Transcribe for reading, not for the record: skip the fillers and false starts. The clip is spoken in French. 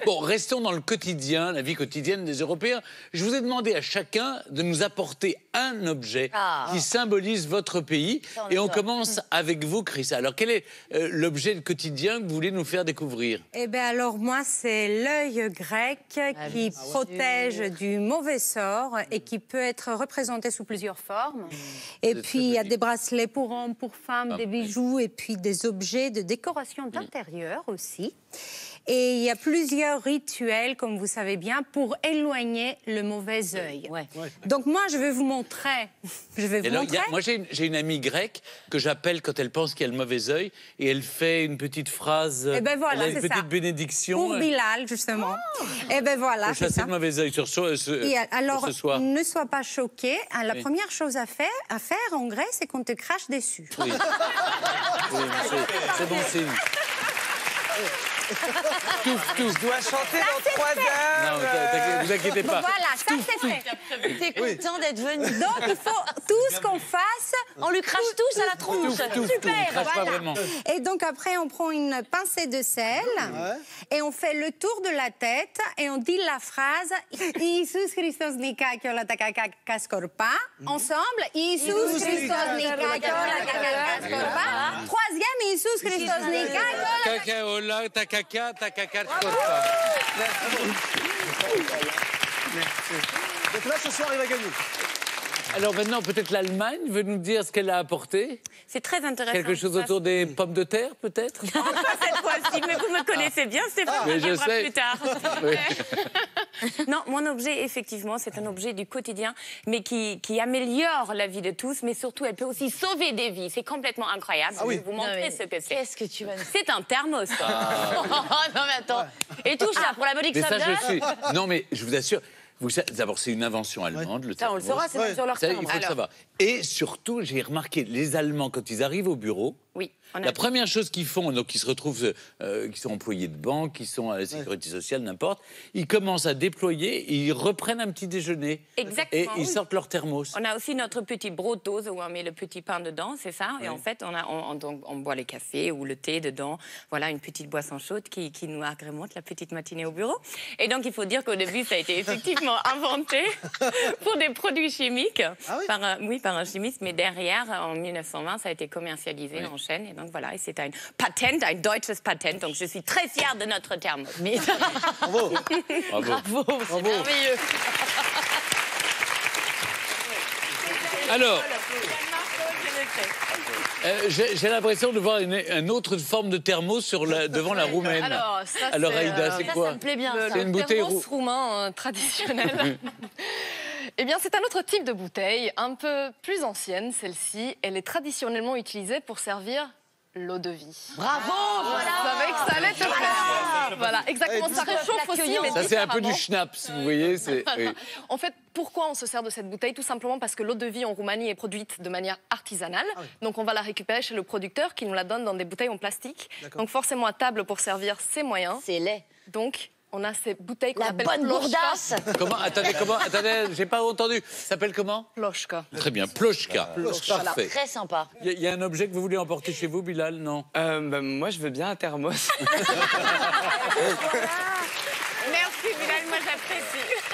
Bon, restons dans le quotidien, la vie quotidienne des Européens. Je vous ai demandé à chacun de nous apporter un objet qui symbolise votre pays. Et on commence avec vous, Chris. Alors, quel est l'objet quotidien que vous voulez nous faire découvrir? Eh bien, alors, moi, c'est l'œil grec qui protège du mauvais sort et qui peut être représenté sous plusieurs formes. Et puis, il y a des bracelets pour hommes, pour femmes, des bijoux et puis des objets de décoration d'intérieur aussi. Et il y a plusieurs rituels, comme vous savez bien, pour éloigner le mauvais œil. Donc moi, je vais vous montrer. Moi, j'ai une amie grecque que j'appelle quand elle pense qu'il y a le mauvais œil et elle fait une petite phrase. Et ben voilà, une petite bénédiction. Pour Bilal, justement. Et ben voilà, pour chasser le mauvais œil sur ce soir. Ne sois pas choqué. La première chose à faire en Grèce, c'est qu'on te crache dessus. Oui. C'est bon signe. Je dois chanter dans 3 heures. Non, vous inquiétez pas. Voilà, ça c'est fait. T'es content d'être venu. Donc il faut tout ce qu'on fasse. On lui crache tous à la tronche. Super, pas vraiment. Et donc après, on prend une pincée de sel et on fait le tour de la tête et on dit la phrase Iisus Christos nika και όλα τα κακά σκορπά. Ensemble, Iisus Christos nika και όλα τα κακά σκορπά. Troisième, Iisus Christos nika και όλα τα ta caca, scorpa. Merci. Donc là, ce soir, il va gagner. Alors maintenant, peut-être l'Allemagne veut nous dire ce qu'elle a apporté. C'est très intéressant. Quelque chose autour des pommes de terre, peut-être? Pas cette fois-ci, mais vous me connaissez bien, Stéphane, on reviendra plus tard. Non, mon objet, effectivement, c'est un objet du quotidien, mais qui améliore la vie de tous, mais surtout, elle peut aussi sauver des vies. C'est complètement incroyable. Je vais vous montrer ce que c'est. Qu'est-ce que tu vas nous... C'est un thermos. Non, mais attends. Et touche ça, pour la modique somme d'âge. Non, mais je vous assure... D'abord, c'est une invention allemande, le thermos. Ça, on le saura, c'est même sur leur timbre. Il faut le savoir. Et surtout, j'ai remarqué, les Allemands, quand ils arrivent au bureau, la première chose qu'ils font, donc ils se retrouvent, qui sont employés de banque, qui sont à la sécurité sociale, n'importe, ils commencent à déployer et ils reprennent un petit déjeuner. Exactement. Et ils sortent leur thermos. On a aussi notre petit brotose où on met le petit pain dedans, c'est ça. Et en fait, on boit le café ou le thé dedans. Voilà, une petite boisson chaude qui nous agrémente la petite matinée au bureau. Et donc, il faut dire qu'au début, ça a été effectivement inventé pour des produits chimiques par un chimiste. Mais derrière, en 1920, ça a été commercialisé en chaîne. Et donc voilà, et c'est un patent, un deutsches patent. Donc je suis très fière de notre thermos. Bravo. Bravo, c'est merveilleux. Alors, j'ai l'impression de voir une autre forme de thermos devant la roumaine. Alors Aïda, c'est quoi? Ça me plaît bien. C'est une bouteille thermos roumain traditionnel. Eh bien, c'est un autre type de bouteille, un peu plus ancienne, celle-ci. Elle est traditionnellement utilisée pour servir l'eau de vie. Bravo, voilà. Je savais que ça allait te plaire. Voilà, exactement. Ça réchauffe aussi, mais ça, c'est un peu du schnapps, vous voyez. En fait, pourquoi on se sert de cette bouteille? Tout simplement parce que l'eau de vie en Roumanie est produite de manière artisanale. Donc, on va la récupérer chez le producteur qui nous la donne dans des bouteilles en plastique. Donc, forcément, à table pour servir, c'est moyen. C'est laid. Donc, on a ces bouteilles qu'on appelle bonne gourdasse. Comment? Attendez, j'ai pas entendu. Ça s'appelle comment? Plochka. Très bien, Plochka. Parfait. Très sympa. Il y a un objet que vous voulez emporter chez vous, Bilal, non? Moi, je veux bien un thermos. Merci, Bilal, moi j'apprécie.